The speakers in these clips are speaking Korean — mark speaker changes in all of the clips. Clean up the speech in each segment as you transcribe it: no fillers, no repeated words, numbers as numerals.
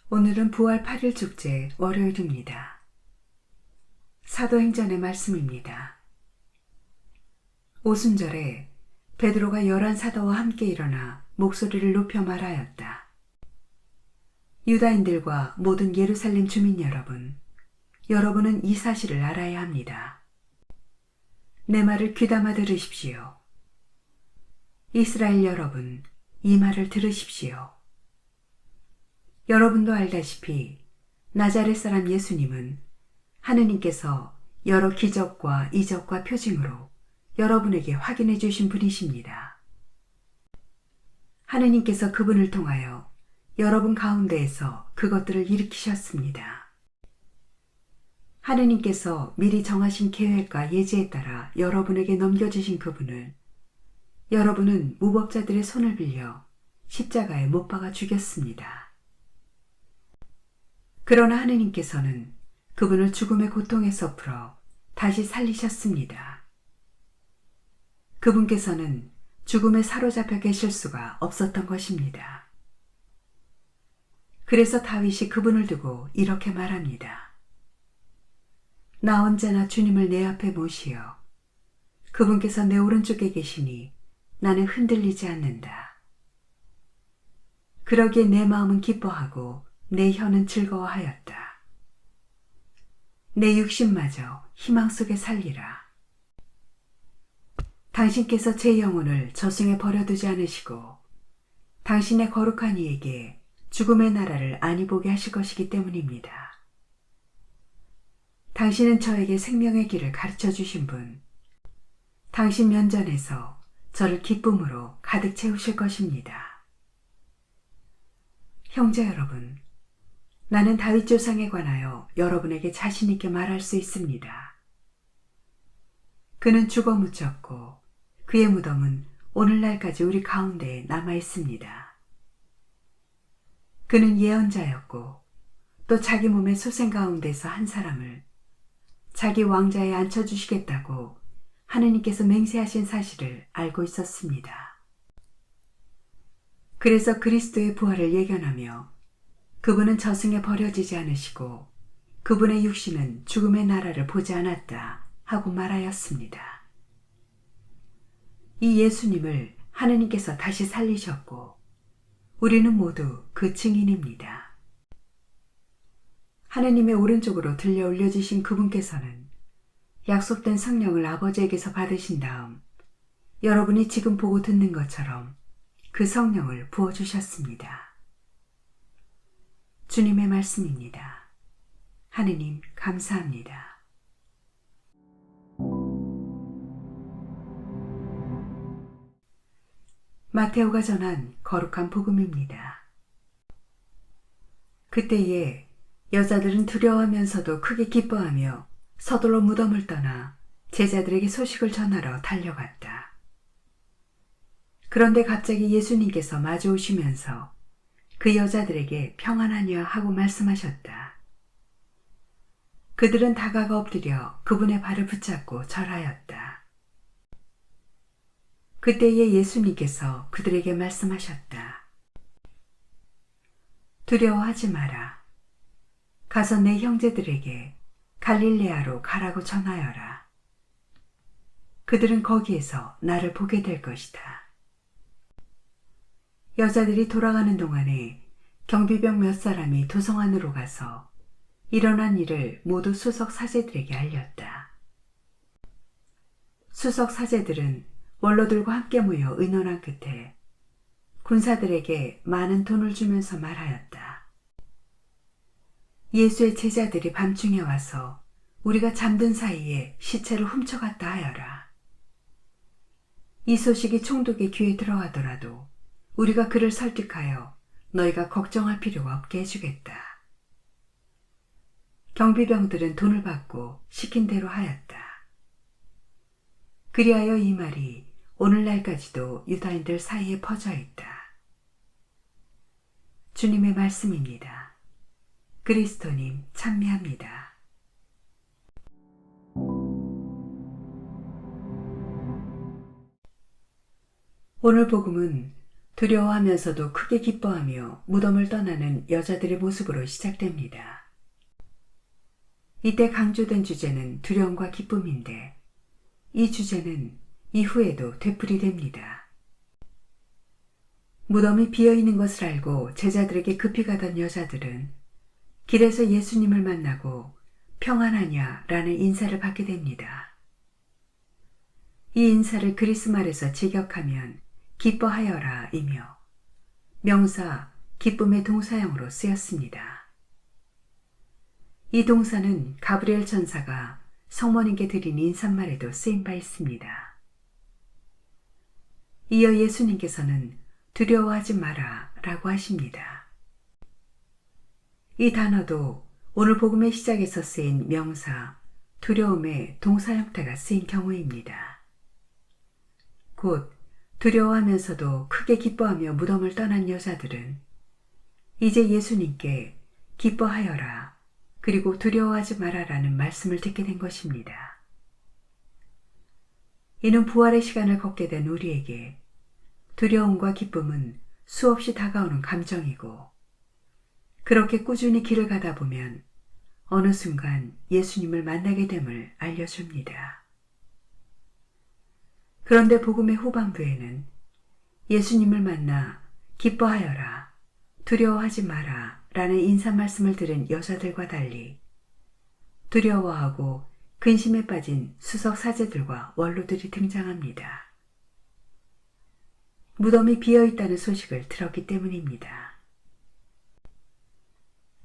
Speaker 1: 오늘은 부활 8일 축제 월요일입니다. 사도행전의 말씀입니다. 오순절에 베드로가 11사도와 함께 일어나 목소리를 높여 말하였다. 유다인들과 모든 예루살렘 주민 여러분, 여러분은 이 사실을 알아야 합니다. 내 말을 귀담아 들으십시오. 이스라엘 여러분, 이 말을 들으십시오. 여러분도 알다시피 나자렛 사람 예수님은 하느님께서 여러 기적과 이적과 표징으로 여러분에게 확인해 주신 분이십니다. 하느님께서 그분을 통하여 여러분 가운데에서 그것들을 일으키셨습니다. 하느님께서 미리 정하신 계획과 예지에 따라 여러분에게 넘겨주신 그분을 여러분은 무법자들의 손을 빌려 십자가에 못 박아 죽였습니다. 그러나 하느님께서는 그분을 죽음의 고통에서 풀어 다시 살리셨습니다. 그분께서는 죽음에 사로잡혀 계실 수가 없었던 것입니다. 그래서 다윗이 그분을 두고 이렇게 말합니다. 나 언제나 주님을 내 앞에 모시어 그분께서 내 오른쪽에 계시니 나는 흔들리지 않는다. 그러기에 내 마음은 기뻐하고 내 혀는 즐거워하였다. 내 육신마저 희망 속에 살리라. 당신께서 제 영혼을 저승에 버려두지 않으시고 당신의 거룩한 이에게 죽음의 나라를 안이 보게 하실 것이기 때문입니다. 당신은 저에게 생명의 길을 가르쳐 주신 분, 당신 면전에서 저를 기쁨으로 가득 채우실 것입니다. 형제 여러분, 나는 다윗 조상에 관하여 여러분에게 자신 있게 말할 수 있습니다. 그는 죽어 묻혔고 그의 무덤은 오늘날까지 우리 가운데에 남아 있습니다. 그는 예언자였고 또 자기 몸의 소생 가운데서 한 사람을 자기 왕자에 앉혀주시겠다고 하느님께서 맹세하신 사실을 알고 있었습니다. 그래서 그리스도의 부활을 예견하며 그분은 저승에 버려지지 않으시고 그분의 육신은 죽음의 나라를 보지 않았다 하고 말하였습니다. 이 예수님을 하느님께서 다시 살리셨고 우리는 모두 그 증인입니다. 하느님의 오른쪽으로 들려 올려주신 그분께서는 약속된 성령을 아버지에게서 받으신 다음 여러분이 지금 보고 듣는 것처럼 그 성령을 부어주셨습니다. 주님의 말씀입니다. 하느님 감사합니다. 마테오가 전한 거룩한 복음입니다. 그때에 여자들은 두려워하면서도 크게 기뻐하며 서둘러 무덤을 떠나 제자들에게 소식을 전하러 달려갔다. 그런데 갑자기 예수님께서 마주 오시면서 그 여자들에게 평안하냐 하고 말씀하셨다. 그들은 다가가 엎드려 그분의 발을 붙잡고 절하였다. 그때에 예수님께서 그들에게 말씀하셨다. 두려워하지 마라. 가서 내 형제들에게 갈릴레아로 가라고 전하여라. 그들은 거기에서 나를 보게 될 것이다. 여자들이 돌아가는 동안에 경비병 몇 사람이 도성 안으로 가서 일어난 일을 모두 수석 사제들에게 알렸다. 수석 사제들은 원로들과 함께 모여 의논한 끝에 군사들에게 많은 돈을 주면서 말하였다. 예수의 제자들이 밤중에 와서 우리가 잠든 사이에 시체를 훔쳐갔다 하여라. 이 소식이 총독의 귀에 들어가더라도 우리가 그를 설득하여 너희가 걱정할 필요가 없게 해주겠다. 경비병들은 돈을 받고 시킨 대로 하였다. 그리하여 이 말이 오늘날까지도 유다인들 사이에 퍼져 있다. 주님의 말씀입니다. 그리스도님 찬미합니다. 오늘 복음은 두려워하면서도 크게 기뻐하며 무덤을 떠나는 여자들의 모습으로 시작됩니다. 이때 강조된 주제는 두려움과 기쁨인데 이 주제는 이후에도 되풀이됩니다. 무덤이 비어있는 것을 알고 제자들에게 급히 가던 여자들은 길에서 예수님을 만나고 평안하냐 라는 인사를 받게 됩니다. 이 인사를 그리스 말에서 직역하면 기뻐하여라 이며 명사 기쁨의 동사형으로 쓰였습니다. 이 동사는 가브리엘 천사가 성모님께 드린 인사말에도 쓰인 바 있습니다. 이어 예수님께서는 두려워하지 마라 라고 하십니다. 이 단어도 오늘 복음의 시작에서 쓰인 명사 두려움의 동사 형태가 쓰인 경우입니다. 곧 두려워하면서도 크게 기뻐하며 무덤을 떠난 여자들은 이제 예수님께 기뻐하여라 그리고 두려워하지 마라라는 말씀을 듣게 된 것입니다. 이는 부활의 시간을 걷게 된 우리에게 두려움과 기쁨은 수없이 다가오는 감정이고 그렇게 꾸준히 길을 가다 보면 어느 순간 예수님을 만나게 됨을 알려줍니다. 그런데 복음의 후반부에는 예수님을 만나 기뻐하여라, 두려워하지 마라 라는 인사 말씀을 들은 여자들과 달리 두려워하고 근심에 빠진 수석 사제들과 원로들이 등장합니다. 무덤이 비어있다는 소식을 들었기 때문입니다.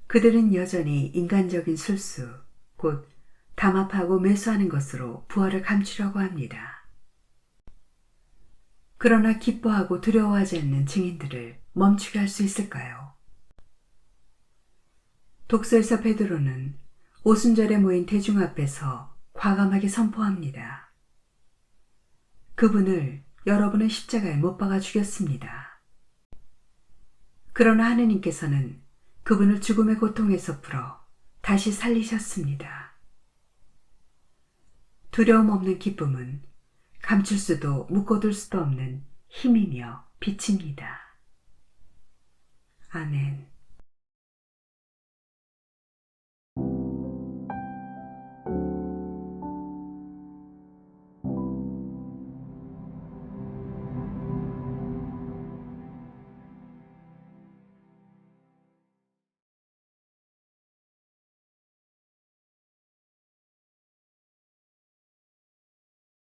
Speaker 1: 그들은 여전히 인간적인 술수, 곧 담합하고 매수하는 것으로 부활을 감추려고 합니다. 그러나 기뻐하고 두려워하지 않는 증인들을 멈추게 할 수 있을까요? 독서에서 베드로는 오순절에 모인 대중 앞에서 과감하게 선포합니다. 그분을 여러분은 십자가에 못 박아 죽였습니다. 그러나 하느님께서는 그분을 죽음의 고통에서 풀어 다시 살리셨습니다. 두려움 없는 기쁨은 감출 수도 묶어둘 수도 없는 힘이며 빛입니다. 아멘.